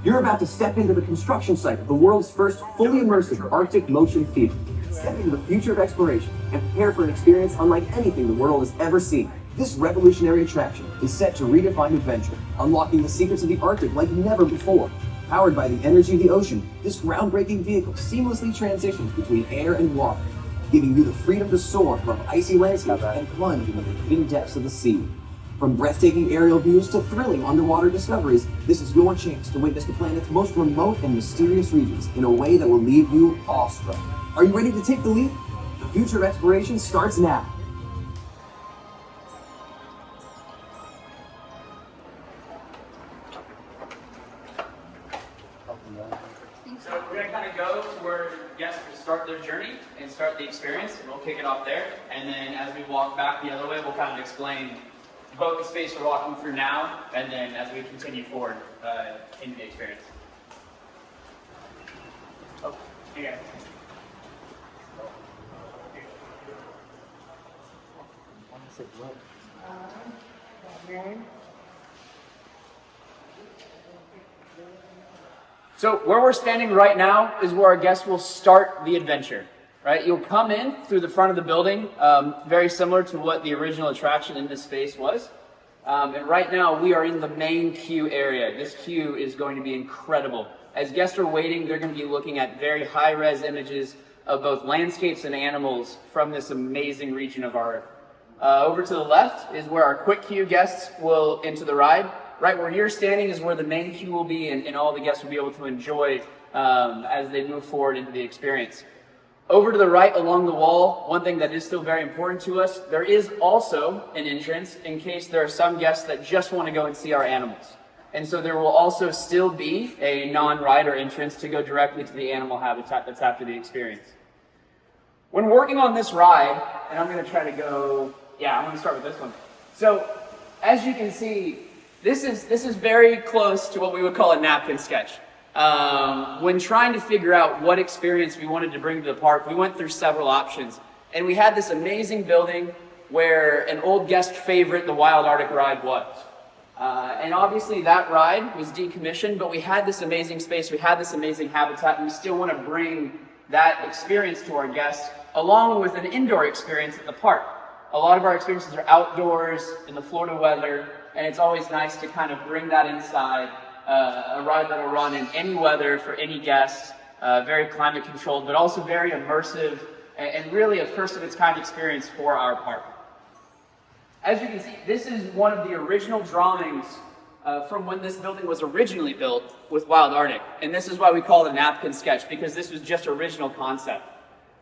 You're about to step into the construction site of the world's first fully immersive Arctic motion theater. Step into the future of exploration and prepare for an experience unlike anything the world has ever seen. This revolutionary attraction is set to redefine adventure, unlocking the secrets of the Arctic like never before. Powered by the energy of the ocean, this groundbreaking vehicle seamlessly transitions between air and water, giving you the freedom to soar above icy landscapes and plunge into the hidden depths of the sea. From breathtaking aerial views to thrilling underwater discoveries, this is your chance to witness the planet's most remote and mysterious regions in a way that will leave you awestruck. Are you ready to take the leap? The future of exploration starts now. So we're going to kind of go to where guests will start their journey and start the experience, and we'll kick it off there. And then as we walk back the other way, we'll kind of explain both the space we're walking through now, and then as we continue forward into the experience. Oh, here. So where we're standing right now is where our guests will start the adventure. Right, you'll come in through the front of the building, very similar to what the original attraction in this space was. And right now we are in the main queue area. This queue is going to be incredible. As guests are waiting, they're going to be looking at very high-res images of both landscapes and animals from this amazing region of our Earth. Over to the left is where our quick queue guests will enter the ride. Right where you're standing is where the main queue will be, and all the guests will be able to enjoy as they move forward into the experience. Over to the right along the wall, one thing that is still very important to us, there is also an entrance in case there are some guests that just want to go and see our animals. And so there will also still be a non-rider entrance to go directly to the animal habitat that's after the experience. When working on this ride, and I'm going to try to go, I'm going to start with this one. So as you can see, this is very close to what we would call a napkin sketch. When trying to figure out what experience we wanted to bring to the park, we went through several options. And we had this amazing building where an old guest favorite, the Wild Arctic ride, was. And obviously that ride was decommissioned, but we had this amazing space, we had this amazing habitat, and we still want to bring that experience to our guests, along with an indoor experience at the park. A lot of our experiences are outdoors, in the Florida weather, and it's always nice to kind of bring that inside. A ride that will run in any weather for any guest, very climate controlled, but also very immersive, and really a first of its kind experience for our park. As you can see, this is one of the original drawings from when this building was originally built with Wild Arctic. And this is why we call it a napkin sketch, because this was just original concept.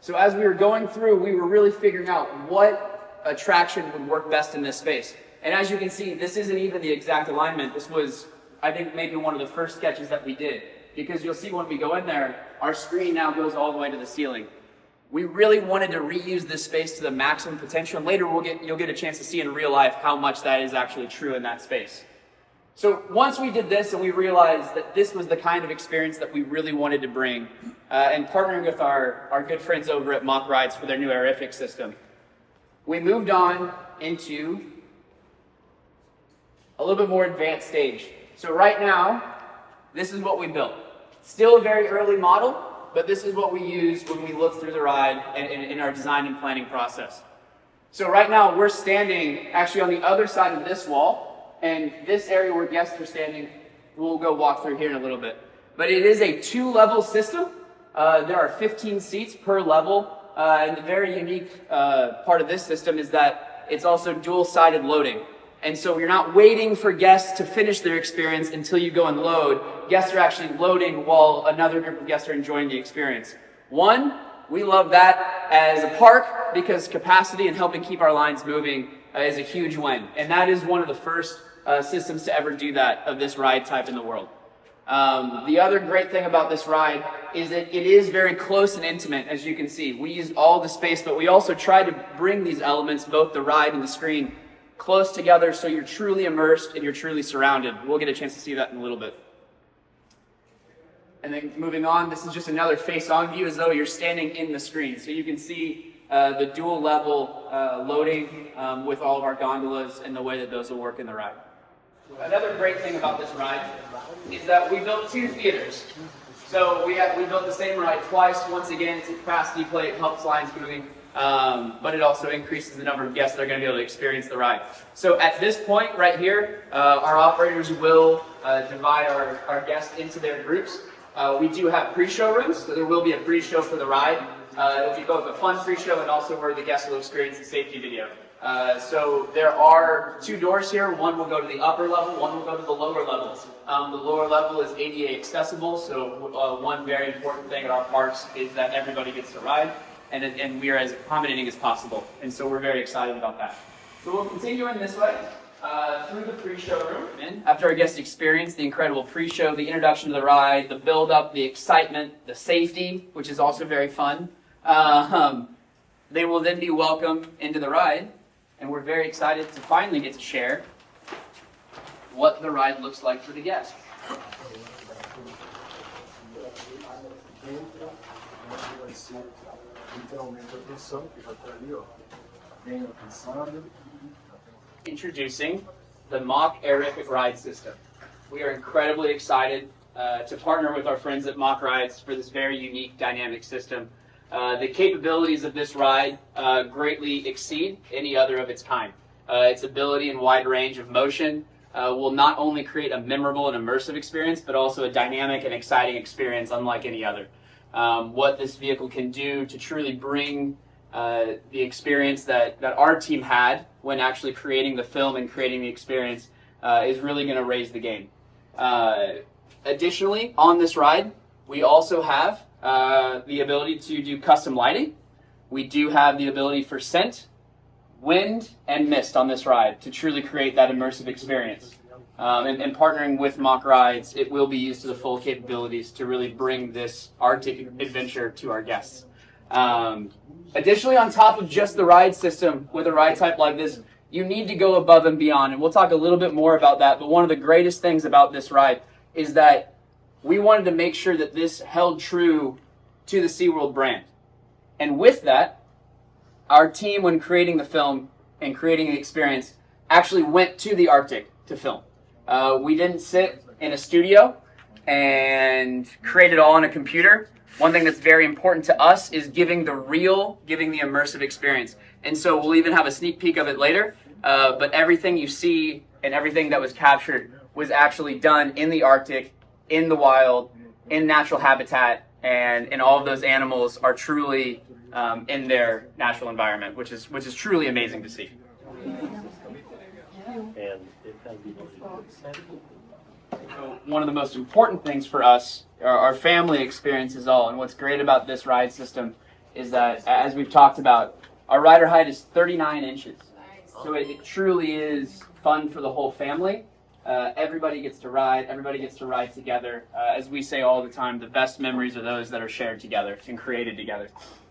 So as we were going through, we were really figuring out what attraction would work best in this space. And as you can see, this isn't even the exact alignment. This was, I think, maybe one of the first sketches that we did, because you'll see when we go in there, our screen now goes all the way to the ceiling. We really wanted to reuse this space to the maximum potential, and later you'll get a chance to see in real life how much that is actually true in that space. So once we did this and we realized that this was the kind of experience that we really wanted to bring, and partnering with our good friends over at Mock Rides for their new aerific system, we moved on into a little bit more advanced stage. So right now, this is what we built. Still a very early model, but this is what we used when we looked through the ride and in our design and planning process. So right now, we're standing actually on the other side of this wall, and this area where guests are standing, we'll go walk through here in a little bit. But it is a 2-level system. There are 15 seats per level, and the very unique part of this system is that it's also dual-sided loading. And so you're not waiting for guests to finish their experience until you go and load. Guests are actually loading while another group of guests are enjoying the experience. One, we love that as a park because capacity and helping keep our lines moving is a huge win. And that is one of the first systems to ever do that of this ride type in the world. The other great thing about this ride is that it is very close and intimate, as you can see. We used all the space, but we also tried to bring these elements, both the ride and the screen, close together so you're truly immersed and you're truly surrounded. We'll get a chance to see that in a little bit. And then moving on, this is just another face-on view as though you're standing in the screen. So you can see the dual level loading with all of our gondolas and the way that those will work in the ride. Another great thing about this ride is that we built 2 theaters. So we built the same ride twice. Once again, it's a capacity plate, helps lines moving, but it also increases the number of guests that are going to be able to experience the ride. So at this point right here, our operators will divide our guests into their groups. We do have pre-show rooms, so there will be a pre-show for the ride. It'll be both a fun pre-show and also where the guests will experience the safety video. So there are 2 doors here. One will go to the upper level, one will go to the lower level. The lower level is ADA accessible, so one very important thing at our parks is that everybody gets to ride, and we are as accommodating as possible. And so we're very excited about that. So we'll continue in this way through the pre-show room. And after our guests experience the incredible pre-show, the introduction to the ride, the build-up, the excitement, the safety, which is also very fun, they will then be welcomed into the ride. And we're very excited to finally get to share what the ride looks like for the guests. Introducing the Mock Airific Ride System. We are incredibly excited to partner with our friends at Mock Rides for this very unique dynamic system. The capabilities of this ride greatly exceed any other of its kind. Its ability and wide range of motion will not only create a memorable and immersive experience, but also a dynamic and exciting experience unlike any other. What this vehicle can do to truly bring the experience that our team had when actually creating the film and creating the experience is really going to raise the game. Additionally, on this ride, we also have the ability to do custom lighting. We do have the ability for scent, wind, and mist on this ride to truly create that immersive experience. And partnering with Mock Rides, it will be used to the full capabilities to really bring this Arctic adventure to our guests. Additionally, on top of just the ride system, with a ride type like this, you need to go above and beyond. And we'll talk a little bit more about that, but one of the greatest things about this ride is that we wanted to make sure that this held true to the SeaWorld brand. And with that, our team, when creating the film and creating the experience, actually went to the Arctic to film. We didn't sit in a studio and create it all on a computer. One thing that's very important to us is giving the immersive experience. And so we'll even have a sneak peek of it later, but everything you see and everything that was captured was actually done in the Arctic, in the wild, in natural habitat, and all of those animals are truly in their natural environment, which is truly amazing to see. So one of the most important things for us, our family experience is all, and what's great about this ride system is that, as we've talked about, our rider height is 39 inches. So it truly is fun for the whole family. Everybody gets to ride together. As we say all the time, the best memories are those that are shared together and created together.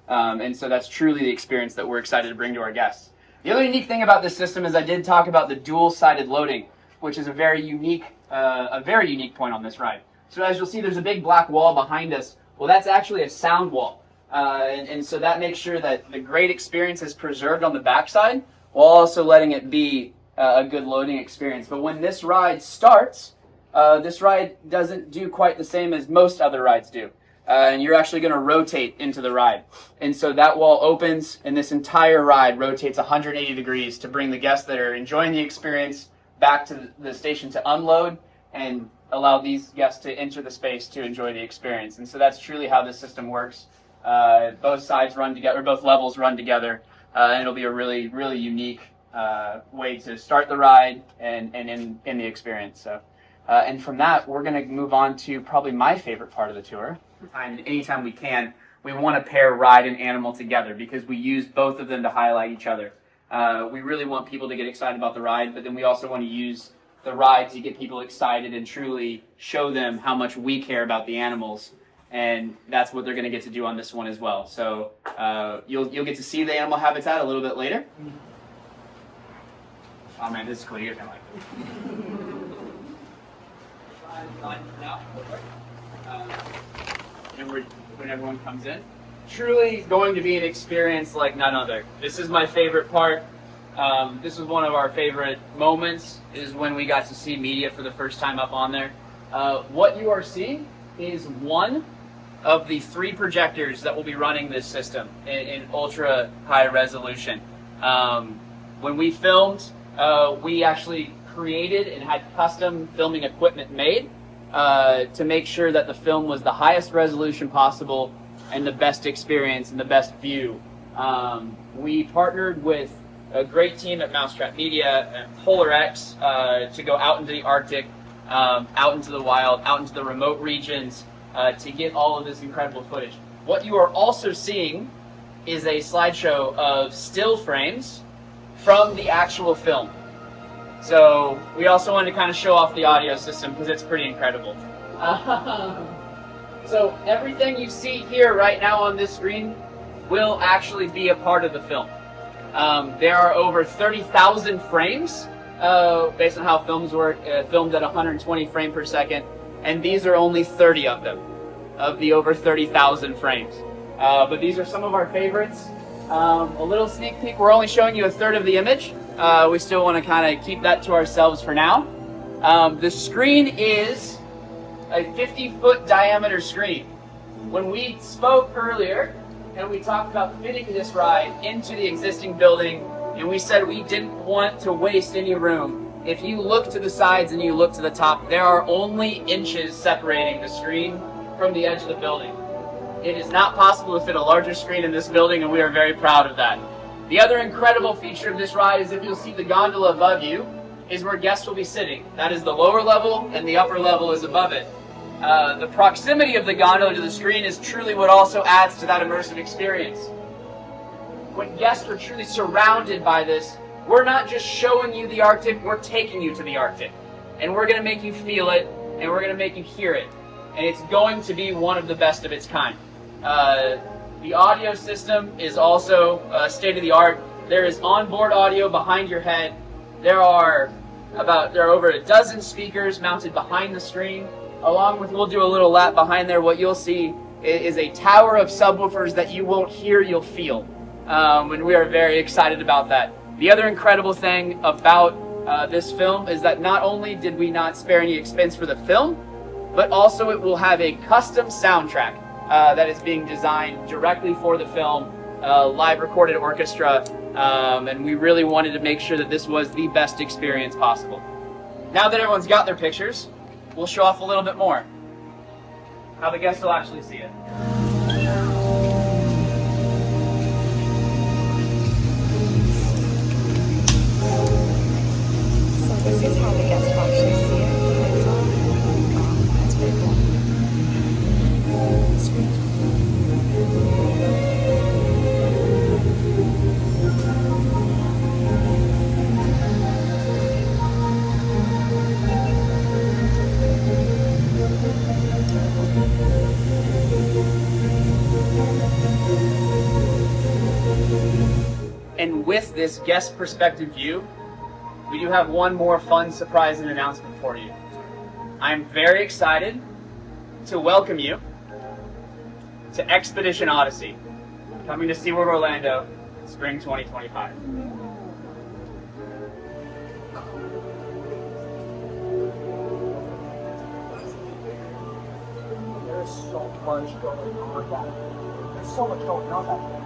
And so that's truly the experience that we're excited to bring to our guests. The other unique thing about this system is I did talk about the dual-sided loading, which is a very unique point on this ride. So as you'll see, there's a big black wall behind us. Well, that's actually a sound wall. And so that makes sure that the great experience is preserved on the backside, while also letting it be a good loading experience. But when this ride starts, this ride doesn't do quite the same as most other rides do. And you're actually going to rotate into the ride. And so that wall opens, and this entire ride rotates 180 degrees to bring the guests that are enjoying the experience back to the station to unload and allow these guests to enter the space to enjoy the experience. And so that's truly how this system works. Both sides run together, both levels run together, and it'll be a really, really unique way to start the ride and in the experience. So, and from that, we're going to move on to probably my favorite part of the tour. And anytime we can, we want to pair ride and animal together because we use both of them to highlight each other. We really want people to get excited about the ride, but then we also want to use the ride to get people excited and truly show them how much we care about the animals. And that's what they're going to get to do on this one as well. So you'll get to see the animal habitat a little bit later. Oh man, this is cool. You're going to like it. When everyone comes in, truly going to be an experience like none other. This is my favorite part. This was one of our favorite moments, is when we got to see media for the first time up on there. What you are seeing is one of the 3 projectors that will be running this system in ultra high resolution. When we filmed, we actually created and had custom filming equipment made to make sure that the film was the highest resolution possible and the best experience and the best view. We partnered with a great team at Mousetrap Media and Polar X to go out into the Arctic, out into the wild, out into the remote regions to get all of this incredible footage. What you are also seeing is a slideshow of still frames from the actual film. So we also wanted to kind of show off the audio system because it's pretty incredible. So everything you see here right now on this screen will actually be a part of the film. There are over 30,000 frames based on how films work, filmed at 120 frames per second, and these are only 30 of them, of the over 30,000 frames. But these are some of our favorites. A little sneak peek, we're only showing you a third of the image. We still want to kind of keep that to ourselves for now. The screen is a 50-foot diameter screen. When we spoke earlier and we talked about fitting this ride into the existing building, and we said we didn't want to waste any room, if you look to the sides and you look to the top, there are only inches separating the screen from the edge of the building. It is not possible to fit a larger screen in this building, and we are very proud of that. The other incredible feature of this ride is if you'll see the gondola above you is where guests will be sitting. That is the lower level, and the upper level is above it. The proximity of the gondola to the screen is truly what also adds to that immersive experience. When guests are truly surrounded by this, we're not just showing you the Arctic, we're taking you to the Arctic. And we're going to make you feel it, and we're going to make you hear it. And it's going to be one of the best of its kind. The audio system is also state-of-the-art. There is onboard audio behind your head. There are over a dozen speakers mounted behind the screen. Along with, we'll do a little lap behind there. What you'll see is a tower of subwoofers that you won't hear, you'll feel. And we are very excited about that. The other incredible thing about this film is that not only did we not spare any expense for the film, but also it will have a custom soundtrack that is being designed directly for the film, live recorded orchestra, and we really wanted to make sure that this was the best experience possible. Now that everyone's got their pictures, we'll show off a little bit more how the guests will actually see it. So this is how the guests will actually see it. That's pretty cool. And with this guest perspective view, we do have one more fun surprise and announcement for you. I'm very excited to welcome you to Expedition Odyssey, coming to SeaWorld Orlando, spring 2025. There's so much going on. There's so much going on back there.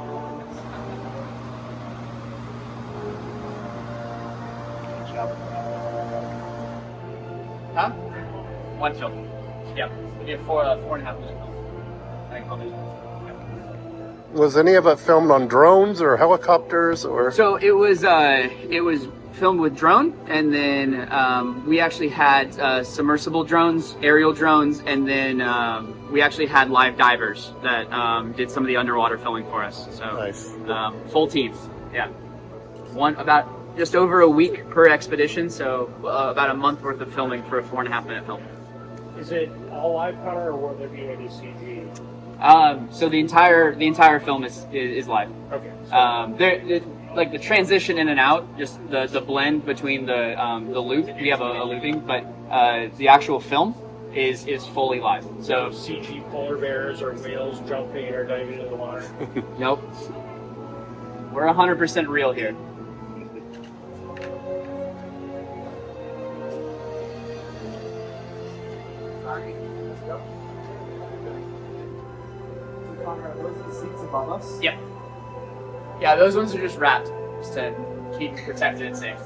Huh? One film. Yeah. We did 4.5 minute film. I think published. Was any of it filmed on drones or helicopters or? So it was filmed with drone, and then we actually had submersible drones, aerial drones, and then we actually had live divers that did some of the underwater filming for us. So Nice. Full teams. Yeah. About just over a week per expedition, so about a month worth of filming for a 4.5 minute film. Is it all live, Connor, or will there be any CG? So the entire film is live. Okay. Like the transition in and out, just the blend between the loop. We have a looping, but the actual film is fully live. So CG polar bears or whales jumping or diving into the water. nope, we're 100% real here. Sorry. Let's go. So, Connor, are those the seats above us? Yep. Yeah, those ones are just wrapped, just to keep you protected and safe.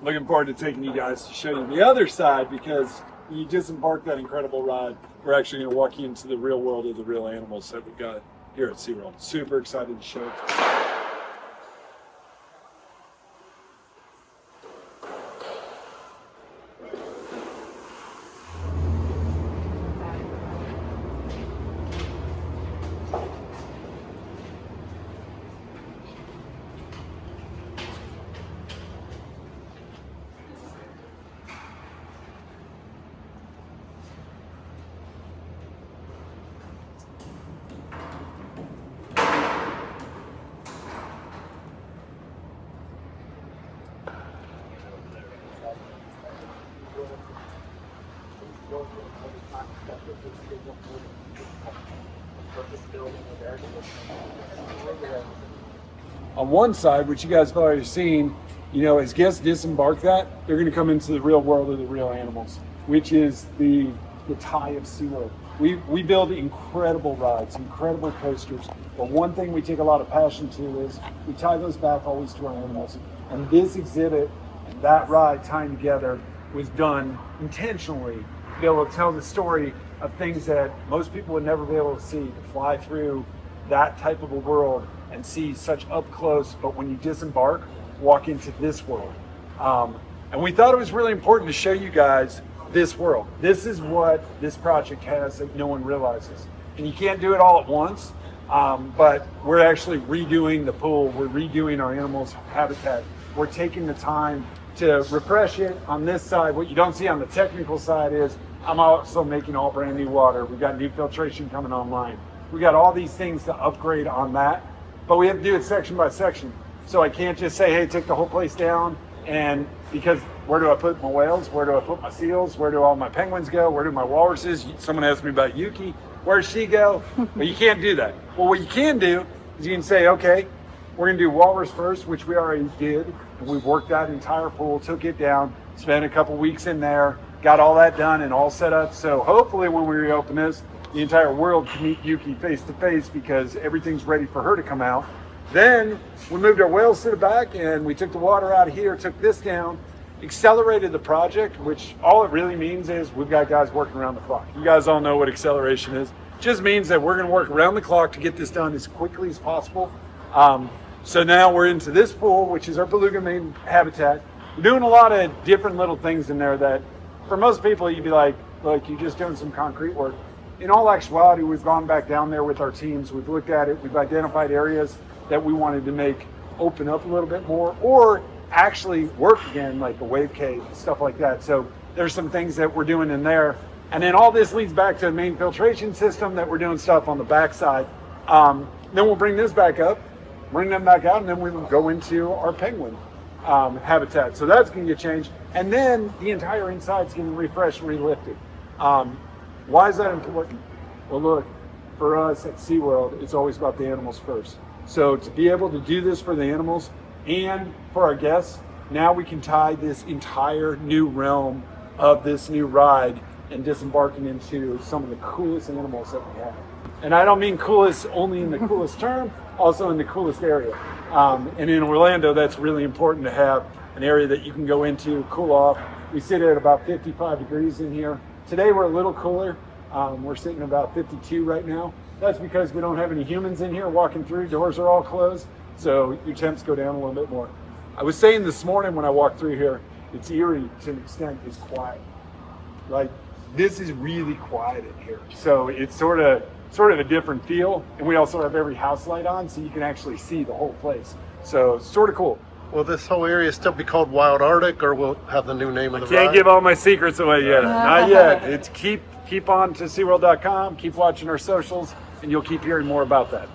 Looking forward to taking you guys to show you the other side, because you disembark that incredible ride. We're actually going to walk you into the real world of the real animals that we've got here at SeaWorld. Super excited to show it to you. On one side, which you guys have already seen, as guests disembark that, they're going to come into the real world of the real animals, which is the tie of SeaWorld. We build incredible rides, incredible coasters, but one thing we take a lot of passion to is we tie those back always to our animals. And this exhibit and that ride tying together was done intentionally to be able to tell the story of things that most people would never be able to see, to fly through that type of a world and see such up close, but when you disembark, walk into this world. And we thought it was really important to show you guys this world. This is what this project has that no one realizes. And you can't do it all at once, but we're actually redoing the pool, we're redoing our animals' habitat. We're taking the time to refresh it on this side. What you don't see on the technical side is I'm also making all brand new water. We've got new filtration coming online. We got all these things to upgrade on that, but we have to do it section by section. So I can't just say, hey, take the whole place down, and because where do I put my whales? Where do I put my seals? Where do all my penguins go? Where do my walruses? Someone asked me about Yuki. Where'd she go? Well, you can't do that. Well, what you can do is you can say, okay, we're gonna do walrus first, which we already did. And we've worked that entire pool, took it down, spent a couple weeks in there, got all that done and all set up. So hopefully when we reopen this, the entire world can meet Yuki face to face because everything's ready for her to come out. Then we moved our whales to the back and we took the water out of here, took this down, accelerated the project, which all it really means is we've got guys working around the clock. You guys all know what acceleration is. It just means that we're gonna work around the clock to get this done as quickly as possible. So now we're into this pool, which is our beluga main habitat. We're doing a lot of different little things in there that for most people you'd be like you're just doing some concrete work. In all actuality, we've gone back down there with our teams. We've looked at it. We've identified areas that we wanted to make open up a little bit more or actually work again, like a wave cave, stuff like that. So there's some things that we're doing in there. And then all this leads back to the main filtration system that we're doing stuff on the backside. Then we'll bring this back up, bring them back out, and then we will go into our penguin habitat. So that's going to get changed. And then the entire inside is getting refreshed and relifted. Why is that important? Well, look, for us at SeaWorld, it's always about the animals first. So to be able to do this for the animals and for our guests, now we can tie this entire new realm of this new ride and disembarking into some of the coolest animals that we have. And I don't mean coolest only in the coolest term, also in the coolest area. And in Orlando, that's really important to have an area that you can go into, cool off. We sit at about 55 degrees in here. Today we're a little cooler. We're sitting at about 52 right now. That's because we don't have any humans in here walking through. Doors are all closed, so your temps go down a little bit more. I was saying this morning when I walked through here, it's eerie to an extent, it's quiet. Like, this is really quiet in here. So it's sort of a different feel. And we also have every house light on, so you can actually see the whole place. So it's sort of cool. Will this whole area still be called Wild Arctic, or will it have the new name of the ride? Can't give all my secrets away yet. Not yet. It's keep on to SeaWorld.com, keep watching our socials, and you'll keep hearing more about that.